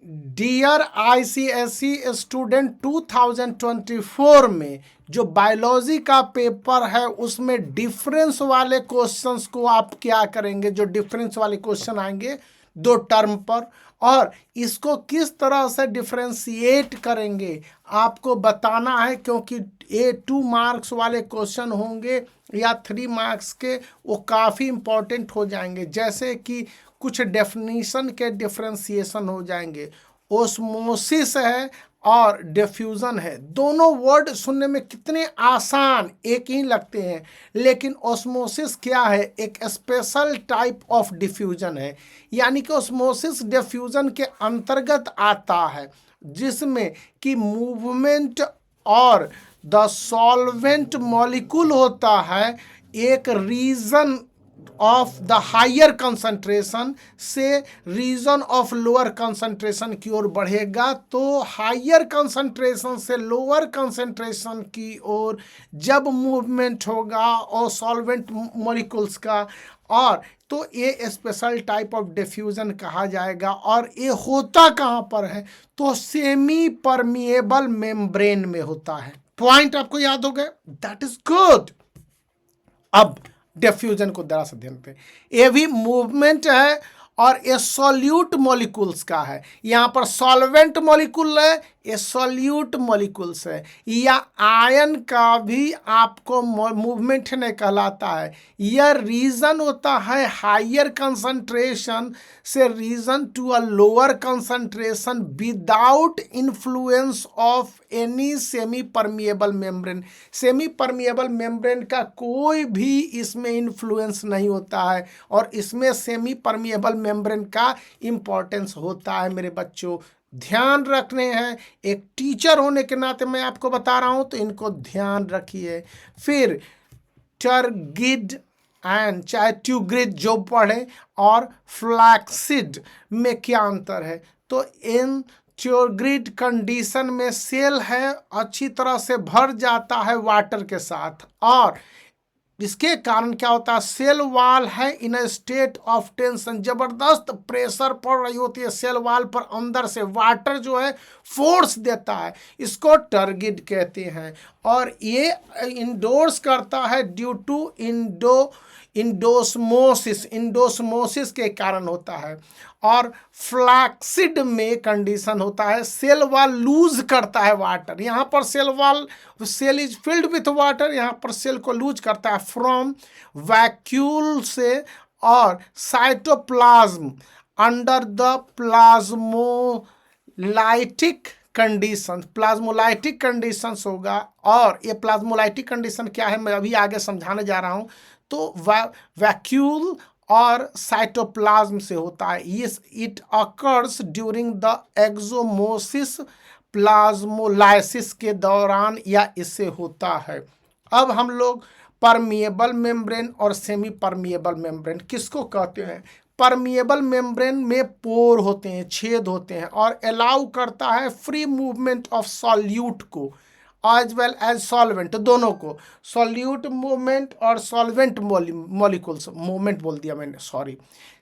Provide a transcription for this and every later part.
Dear ICSE student 2024 में जो biology का पेपर है उसमें डिफरेंस वाले क्वेश्चंस को आप क्या करेंगे, जो डिफरेंस वाले क्वेश्चन आएंगे दो टर्म पर, और इसको किस तरह से डिफरेंशिएट करेंगे आपको बताना है, क्योंकि ये 2 मार्क्स वाले क्वेश्चन होंगे या 3 मार्क्स के, वो काफ़ी इंपॉर्टेंट हो जाएंगे। जैसे कि कुछ डेफिनेशन के डिफरेंशिएशन हो जाएंगे, ओस्मोसिस है और डिफ्यूज़न है। दोनों वर्ड सुनने में कितने आसान एक ही लगते हैं, लेकिन ओस्मोसिस क्या है, एक स्पेशल टाइप ऑफ डिफ्यूज़न है, यानी कि ओस्मोसिस डिफ्यूज़न के अंतर्गत आता है, जिसमें कि मूवमेंट और द सॉल्वेंट मॉलिक्यूल होता है एक region of the higher concentration से रीजन ऑफ लोअर कंसंट्रेशन की ओर बढ़ेगा। तो हायर कंसंट्रेशन से लोअर कंसंट्रेशन की ओर जब मूवमेंट होगा और सॉल्वेंट मॉलिक्यूल्स का, और तो ये स्पेशल टाइप ऑफ डिफ्यूजन कहा जाएगा। और ये होता कहाँ पर है, तो सेमी परमिएबल मेम्ब्रेन में होता है। पॉइंट आपको याद हो गए, दैट इज गुड। अब डिफ्यूजन को जरा सा ध्यान पे, ये भी मूवमेंट है और ये सॉल्यूट मॉलिक्यूल्स का है। यहाँ पर सॉल्वेंट मॉलिक्यूल है, ये सॉल्यूट मॉलिक्यूल्स है। या आयन का भी आपको मूवमेंट नहीं कहलाता है, यह रीजन होता है हायर कंसंट्रेशन से region to a lower concentration without influence of any semi permeable membrane. Semi permeable membrane का कोई भी इसमें इन्फ्लुएंस नहीं होता है, और इसमें सेमी परमिएबल मेम्ब्रेन का इंपॉर्टेंस होता है। मेरे बच्चों ध्यान रखने हैं, एक टीचर होने के नाते मैं आपको बता रहा हूं, तो इनको ध्यान रखिए। फिर टर्गिड एंड चाहे ट्यूग्रिड जो पढ़े, और फ्लैक्सिड में क्या अंतर है, तो इन ट्यूग्रिड कंडीशन में सेल है अच्छी तरह से भर जाता है वाटर के साथ, और इसके कारण क्या होता है, सेल वॉल है इन अ स्टेट ऑफ टेंशन, जबरदस्त प्रेशर पड़ रही होती है सेल वॉल पर, अंदर से वाटर जो है फोर्स देता है, इसको टर्गिड कहते हैं। और ये इंडोर्स करता है ड्यू टू इंडोस्मोसिस के कारण होता है। और फ्लैक्सिड में कंडीशन होता है सेल वॉल लूज करता है वाटर, यहाँ पर cell is filled with water, यहाँ पर सेल को लूज करता है फ्रॉम वैक्यूल से, और साइटोप्लाज्म अंडर द प्लाज्मोलाइटिक कंडीशंस होगा। और ये प्लाज्मोलाइटिक कंडीशन क्या है मैं अभी आगे समझाने जा रहा हूं। तो वैक्यूल और साइटोप्लाज्म से होता है। Yes, it occurs during the exosmosis, plasmolysis के दौरान या इससे होता है। अब हम लोग परमिएबल मेम्ब्रेन और सेमी परमिएबल मेम्ब्रेन किसको कहते हैं। परमिएबल मेम्ब्रेन में पोर होते हैं, छेद होते हैं, और अलाउ करता है फ्री मूवमेंट ऑफ सॉल्यूट को एज वेल एज सॉल्वेंट, दोनों को, सॉल्यूट मूवमेंट और सॉल्वेंट मॉलिक्यूल्स मूवमेंट बोल दिया मैंने, सॉरी।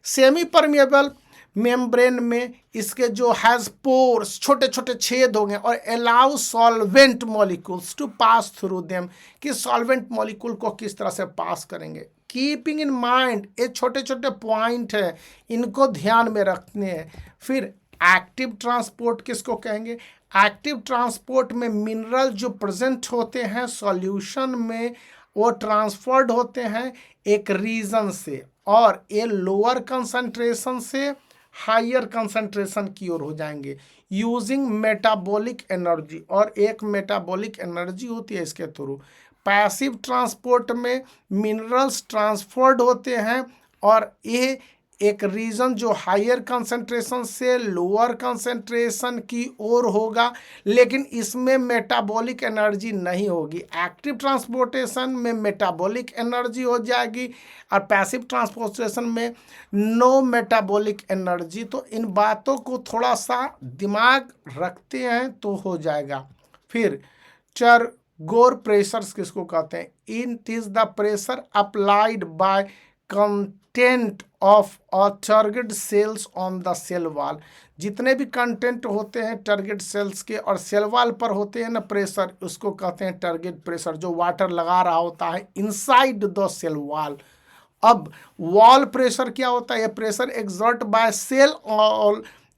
सेमी परमिएबल मेम्ब्रेन में इसके जो हैज पोर्स, छोटे छोटे छेद होंगे, और allow solvent molecules to pass through them, कि सॉल्वेंट मॉलिक्यूल को किस तरह से पास करेंगे। कीपिंग इन माइंड, ये छोटे छोटे पॉइंट हैं, इनको ध्यान में रखने हैं। फिर एक्टिव ट्रांसपोर्ट किसको कहेंगे। एक्टिव ट्रांसपोर्ट में मिनरल जो प्रेजेंट होते हैं सॉल्यूशन में, वो ट्रांसफर्ड होते हैं एक रीजन से, और ये लोअर कंसंट्रेशन से हायर कंसंट्रेशन की ओर हो जाएंगे यूजिंग मेटाबॉलिक एनर्जी, और एक मेटाबॉलिक एनर्जी होती है इसके थ्रू। पैसिव ट्रांसपोर्ट में मिनरल्स ट्रांसफर्ड होते हैं, और ये एक रीजन जो हायर कंसंट्रेशन से लोअर कंसंट्रेशन की ओर होगा, लेकिन इसमें मेटाबॉलिक एनर्जी नहीं होगी। एक्टिव ट्रांसपोर्टेशन में मेटाबॉलिक एनर्जी हो जाएगी, और पैसिव ट्रांसपोर्टेशन में नो मेटाबॉलिक एनर्जी। तो इन बातों को थोड़ा सा दिमाग रखते हैं तो हो जाएगा। फिर टर्गोर प्रेशर्स किसको कहते हैं। It is the pressure applied by content of a target cells on the cell wall. जितने भी कंटेंट होते हैं टारगेट सेल्स के और सेल वॉल पर होते हैं ना प्रेशर, उसको कहते हैं टारगेट प्रेशर, जो वाटर लगा रहा होता है इनसाइड द सेल वॉल। अब वॉल प्रेशर क्या होता है? Pressure exert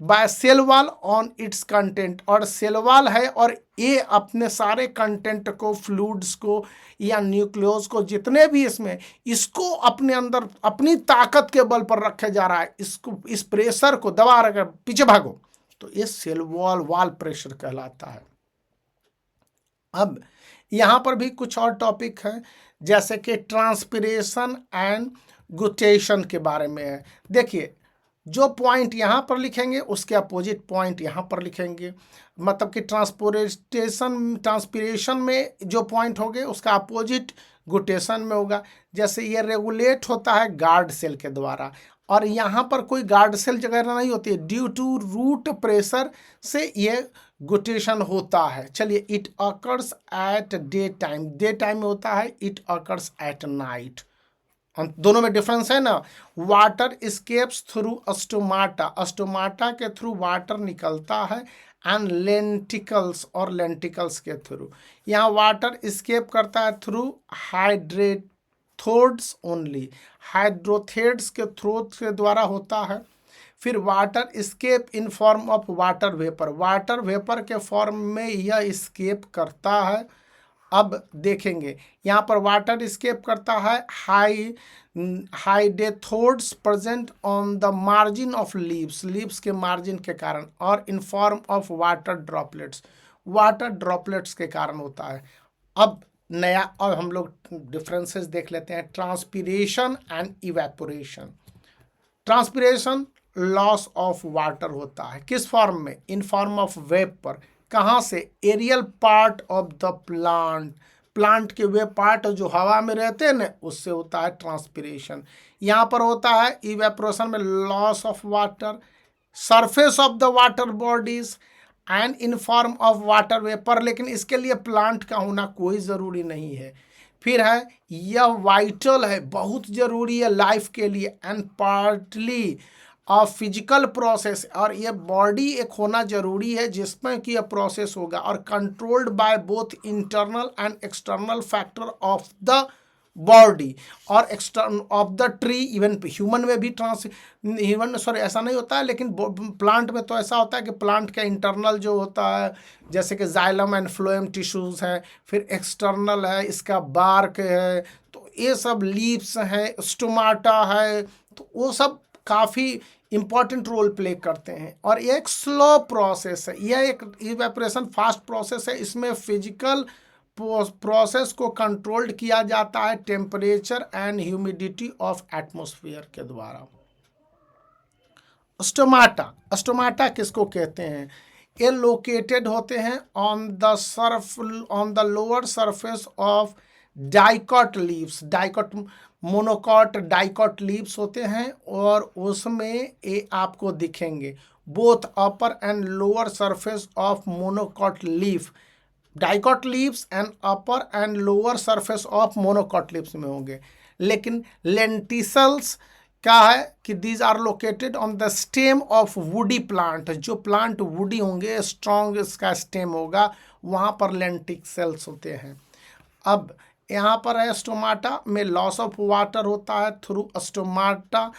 by cell wall on its content, और सेल वॉल है और ये अपने सारे कंटेंट को, फ्लूइड्स को या न्यूक्लियस को, जितने भी इसमें, इसको अपने अंदर अपनी ताकत के बल पर रखे जा रहा है। इसको, इस प्रेशर को दबा रखा, पीछे भागो, तो ये सेल वॉल प्रेशर कहलाता है। अब यहां पर भी कुछ और टॉपिक है, जैसे कि ट्रांसपिरेशन एंड गुटेशन के बारे में है। देखिए, जो पॉइंट यहाँ पर लिखेंगे उसके अपोजिट पॉइंट यहाँ पर लिखेंगे, मतलब कि ट्रांसपिरेशन में जो पॉइंट होंगे उसका अपोजिट गुटेशन में होगा। जैसे ये रेगुलेट होता है गार्ड सेल के द्वारा, और यहाँ पर कोई गार्ड सेल वगैरह नहीं होती है, ड्यू टू रूट प्रेशर से ये गुटेशन होता है। चलिए, it occurs at day time में होता है, इट अकर्स एट नाइट। दोनों में डिफरेंस है ना। वाटर स्केप्स थ्रू अस्टोमाटा के थ्रू वाटर निकलता है, एंड लेंटिकल्स और लेंटिकल्स के थ्रू। यहाँ वाटर स्केप करता है थ्रू हाइड्रोथोड्स ओनली, हाइड्रोथेड्स के थ्रोट के द्वारा होता है। फिर water escape in form of water vapour के फॉर्म में यह स्केप करता है। अब देखेंगे यहाँ पर वाटर स्केप करता है hydathodes present on the margin of leaves के मार्जिन के कारण, और in form of water droplets के कारण होता है। अब नया और हम लोग डिफरेंसेस देख लेते हैं, transpiration and evaporation. Transpiration loss of water होता है, किस फॉर्म में? In form of vapour. कहाँ से? Aerial part of the plant के वे पार्ट जो हवा में रहते हैं ना, उससे होता है ट्रांसपिरेशन। यहाँ पर होता है इवेपोरेशन में loss of water, surface of the water bodies and in form of water vapour, लेकिन इसके लिए प्लांट का होना कोई ज़रूरी नहीं है। फिर है, यह वाइटल है, बहुत ज़रूरी है लाइफ के लिए, and partly of physical process, और ये बॉडी एक होना जरूरी है जिसमें कि यह प्रोसेस होगा, और controlled by both internal and external factor of the body और external of the tree. Even human में भी ऐसा नहीं होता है, लेकिन प्लांट में तो ऐसा होता है कि प्लांट का इंटरनल जो होता है, जैसे कि जाइलम एंड फ्लोएम टिश्यूज़ है, फिर एक्सटर्नल है इसका बार्क है, तो ये सब लीव्स हैं, स्टोमाटा है, तो वो सब काफ़ी इंपॉर्टेंट रोल प्ले करते हैं। और ये एक स्लो प्रोसेस है, यह एक इवेपोरेशन फास्ट प्रोसेस है। इसमें फिजिकल प्रोसेस को कंट्रोल्ड किया जाता है temperature and humidity of atmosphere के द्वारा। स्टोमाटा किसको कहते हैं? ये लोकेटेड होते हैं on the lower surface of dicot leaves. Monocot dicot leaves होते हैं, और उसमें ये आपको दिखेंगे both upper and lower surface of monocot leaf. Dicot leaves and upper and lower surface of monocot leaves में होंगे। लेकिन लेंटिसल्स क्या है कि these are located on the stem of woody plant. जो प्लांट वुडी होंगे, स्ट्रॉन्ग इसका stem होगा, वहाँ पर लेंटिसल्स होते हैं। अब यहाँ पर है स्टोमाटा में लॉस ऑफ वाटर होता है through stomata,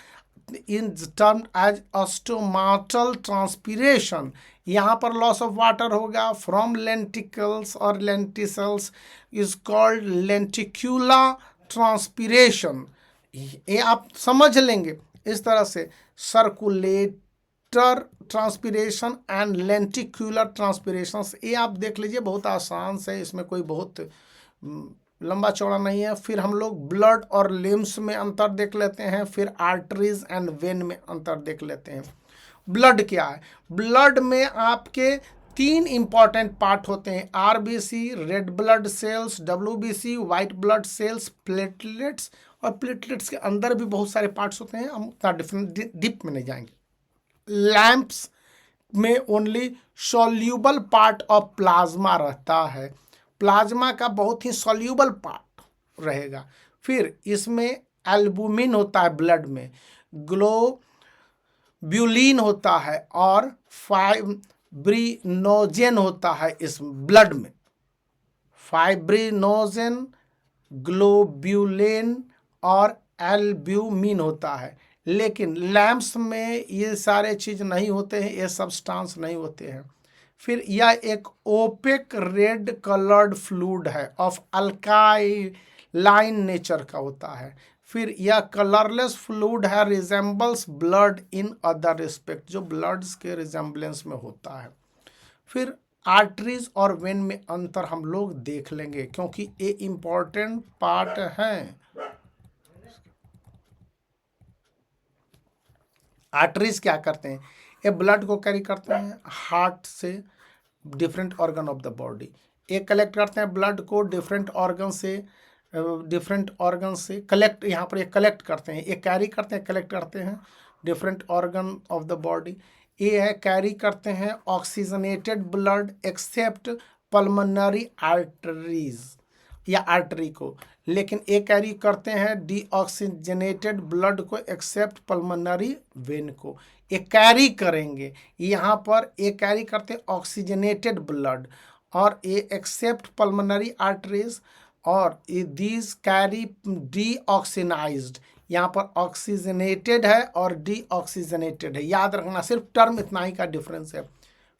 in term as stomatal transpiration. यहाँ पर लॉस ऑफ वाटर होगा फ्रॉम लेंटिकल्स और lenticels, is called lenticular transpiration. ये आप समझ लेंगे इस तरह से, circulator transpiration and lenticular transpiration. ये आप देख लीजिए, बहुत आसान से, इसमें कोई बहुत लंबा चौड़ा नहीं है। फिर हम लोग ब्लड और लिम्स में अंतर देख लेते हैं, फिर आर्टरीज एंड वेन में अंतर देख लेते हैं। ब्लड क्या है? ब्लड में आपके 3 इंपॉर्टेंट पार्ट होते हैं, RBC red blood cells, WBC white blood cells, platelets, और प्लेटलेट्स के अंदर भी बहुत सारे पार्ट्स होते हैं, हम उतना डीप में नहीं जाएंगे। लैंप्स में only soluble part of plasma रहता है, प्लाज्मा का बहुत ही सॉल्यूबल पार्ट रहेगा। फिर इसमें एल्बुमिन होता है ब्लड में, ग्लोब्यूलिन होता है और फाइब्रिनोजेन होता है इस ब्लड में। फाइब्रिनोजेन, ग्लोब्यूलिन और एल्ब्यूमिन होता है। लेकिन लैम्प्स में ये सारे चीज़ नहीं होते हैं, ये सब्सटेंस नहीं होते हैं। फिर यह एक ओपेक रेड कलर्ड फ्लूइड है ऑफ अल्काइलाइन नेचर का होता है। फिर यह कलरलेस फ्लूइड है, resembles blood in other respect, जो ब्लड्स के रिजेंबलेंस में होता है। फिर आर्टरीज और वेन में अंतर हम लोग देख लेंगे, क्योंकि ये इंपॉर्टेंट पार्ट है। आर्टरीज क्या करते हैं? ये ब्लड को कैरी करते हैं हार्ट से different organ of the body. ये कलेक्ट करते हैं ब्लड को डिफरेंट ऑर्गन से कलेक्ट, यहाँ पर ये कलेक्ट करते हैं, ये कैरी करते हैं, कलेक्ट करते हैं different organ of the body. ये है कैरी करते हैं oxygenated blood accept pulmonary arteries या आर्टरी को, लेकिन ये कैरी करते हैं डीऑक्सीजनेटेड ब्लड को एक्सेप्ट पल्मोनरी वेन को। ये कैरी करेंगे, यहाँ पर ये कैरी करते हैं ऑक्सीजनेटेड ब्लड और ये एक्सेप्ट पल्मोनरी आर्टरीज, और ये दीज कैरी डीऑक्सीनाइज्ड, यहाँ पर ऑक्सीजनेटेड है और डीऑक्सीजनेटेड है, याद रखना, सिर्फ टर्म इतना ही का डिफरेंस है।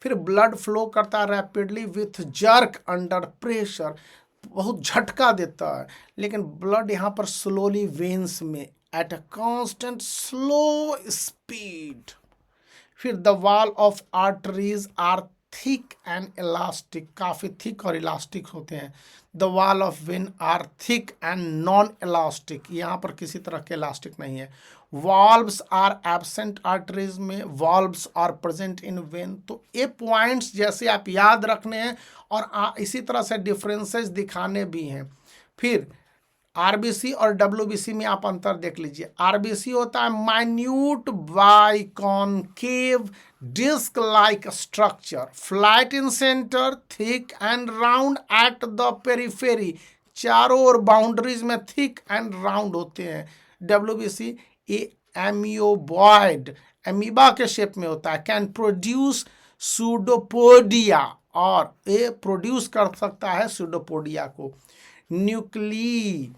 फिर ब्लड फ्लो करता है rapidly with jerk under pressure, बहुत झटका देता है, लेकिन ब्लड यहाँ पर स्लोली वेन्स में at a constant slow speed. फिर the wall of arteries are thick and elastic, काफ़ी थिक और इलास्टिक होते हैं। The wall of vein are thick and non elastic, यहाँ पर किसी तरह के इलास्टिक नहीं है। वॉल्व्स आर एब्सेंट आर्टरीज में, valves are present in vein. तो ये पॉइंट्स जैसे आप याद रखने हैं और इसी तरह से डिफरेंसेस दिखाने भी हैं। फिर आरबीसी और डब्ल्यूबीसी में आप अंतर देख लीजिए। आरबीसी होता है minute biconcave disc like structure, flat in centre, thick and round at the periphery, चारों ओर बाउंड्रीज में थिक एंड राउंड होते हैं। डब्ल्यूबीसी ये एमियोबॉइड, एमीबा के शेप में होता है। कैन प्रोड्यूस सूडोपोडिया, और ये प्रोड्यूस कर सकता है सूडोपोडिया को। Nuclei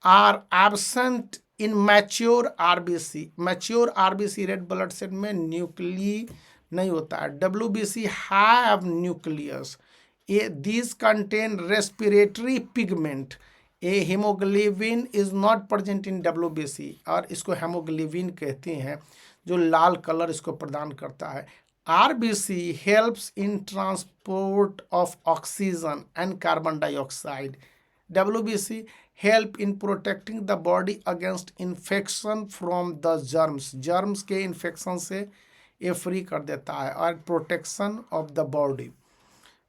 are absent in mature RBC, mature RBC red blood cell में न्यूक्ली नहीं होता है। डब्ल्यूबीसी हैव न्यूक्लियस, ये these contain respiratory pigment. A haemoglobin is not present in WBC, और इसको हेमोग्लोबिन कहते हैं, जो लाल कलर इसको प्रदान करता है। RBC helps in transport of oxygen and carbon dioxide. WBC help in protecting the body against infection from the germs, germs के इन्फेक्शन से ये फ्री कर देता है, और प्रोटेक्शन ऑफ द बॉडी।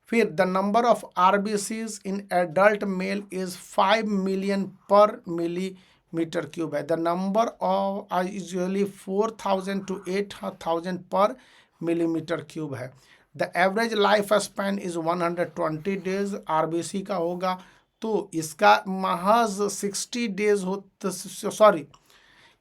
फिर the number of RBCs in adult mail is 5 million पर millimetre cube है। The number of usually 4000 to 8000 पर मिलीमीटर क्यूब है। The average life span is 120 days RBC का होगा, तो इसका महज 60 डेज हो, सॉरी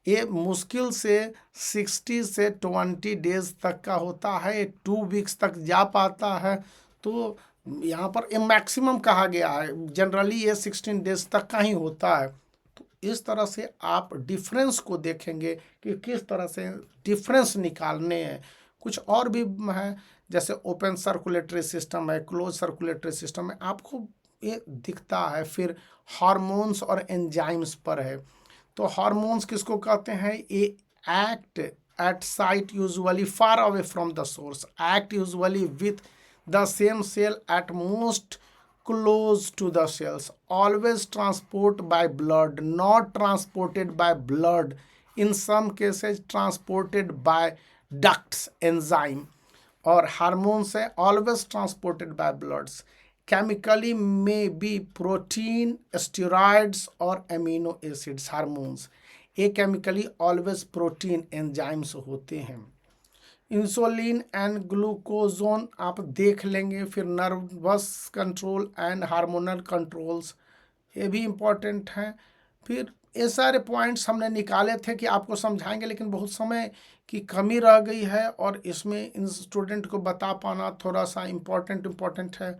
ये मुश्किल से 60 से 20 डेज तक का होता है, 2 वीक्स तक जा पाता है। तो यहाँ पर ये मैक्सिमम कहा गया है, जनरली ये 16 डेज तक का ही होता है। तो इस तरह से आप डिफरेंस को देखेंगे कि किस तरह से डिफरेंस निकालने हैं। कुछ और भी है, जैसे ओपन सर्कुलेटरी सिस्टम है, क्लोज सर्कुलेटरी सिस्टम है, आपको ये दिखता है। फिर हार्मोन्स और एंजाइम्स पर है। तो हार्मोन्स किसको कहते हैं? ये act at site usually far away from the source, act usually with the same cell at most close to the cells, always transport by blood, not transported by blood, in some cases transported by ducts, enzyme, और hormones है always transported by bloods, chemically may be protein, steroids और amino acids hormones. ये chemically always protein enzymes होते हैं। Insulin and ग्लूकोजोन आप देख लेंगे। फिर nervous control and hormonal controls, ये भी इम्पॉर्टेंट हैं। फिर ये सारे पॉइंट्स हमने निकाले थे कि आपको समझाएंगे, लेकिन बहुत समय की कमी रह गई है और इसमें इन स्टूडेंट को बता पाना थोड़ा सा इम्पोर्टेंट है।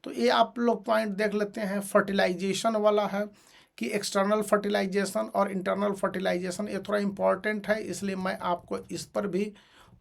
तो ये आप लोग पॉइंट देख लेते हैं। फर्टिलाइजेशन वाला है कि एक्सटर्नल फर्टिलाइजेशन और इंटरनल फर्टिलाइजेशन, ये थोड़ा इम्पॉर्टेंट है, इसलिए मैं आपको इस पर भी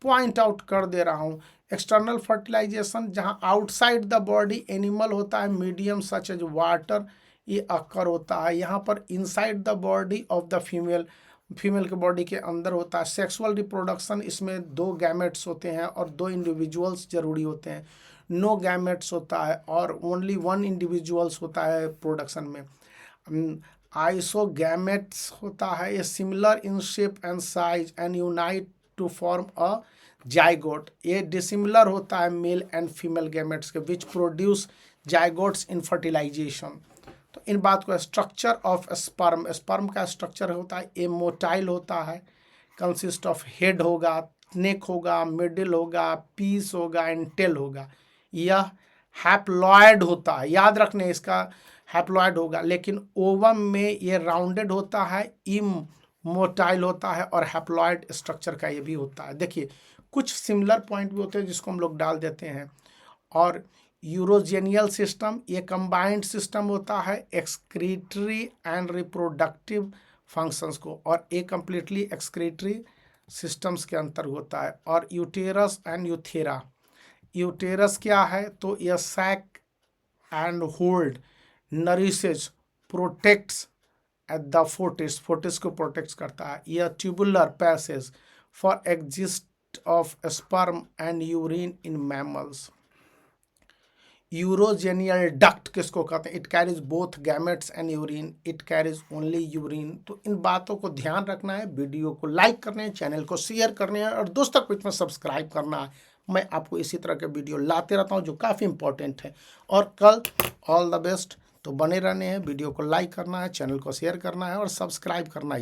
पॉइंट आउट कर दे रहा हूँ। एक्सटर्नल फर्टिलाइजेशन जहाँ आउटसाइड द बॉडी एनिमल होता है, मीडियम सच एज वाटर, ये अक्कर होता है। यहाँ पर inside the body of the female के बॉडी के अंदर होता है। सेक्सुअल रिप्रोडक्शन, इसमें 2 गैमेट्स होते हैं और 2 इंडिविजुअल्स जरूरी होते हैं। नो गैमेट्स होता है और ओनली 1 इंडिविजुअल्स होता है प्रोडक्शन में। आइसोगैमेट्स होता है, ये similar in shape and size and unite to form a zygote. ये डिसिमिलर होता है मेल एंड फीमेल गैमेट्स के, which produce zygotes in fertilisation. तो इन बात को स्ट्रक्चर ऑफ स्पर्म का स्ट्रक्चर होता है, ए मोटाइल होता है, कंसिस्ट ऑफ हेड होगा, नेक होगा, मिडिल होगा, पीस होगा एंड टेल होगा। यह हैप्लॉयड होता है, याद रखने इसका, हैप्लॉयड होगा, लेकिन ओवम में ये राउंडेड होता है, मोटाइल होता है और हैप्लॉयड स्ट्रक्चर का ये भी होता है। देखिए कुछ सिमिलर पॉइंट भी होते हैं जिसको हम लोग डाल देते हैं। और यूरोजेनियल सिस्टम, ये कंबाइंड सिस्टम होता है एक्सक्रीटरी एंड रिप्रोडक्टिव फंक्शंस को, और ये कंप्लीटली एक्सक्रीटरी सिस्टम्स के अंतर होता है। और यूटेरस एंड यूथेरा, यूटेरस क्या है, तो यह sac and hold, nourishes, protects at the foetus को प्रोटेक्ट करता है। यह tubular passage for exist of sperm and urine in mammals. Urogenital duct किसको कहते हैं, it carries both gametes and urine, it carries only urine. तो इन बातों को ध्यान रखना है, वीडियो को लाइक करने हैं, चैनल को शेयर करने हैं और दोस्तों को इसमें सब्सक्राइब करना है। मैं आपको इसी तरह के वीडियो लाते रहता हूं जो काफ़ी इंपॉर्टेंट है। और कल ऑल द बेस्ट, तो बने रहने हैं, वीडियो को लाइक करना है, चैनल को शेयर करना है और सब्सक्राइब करना है।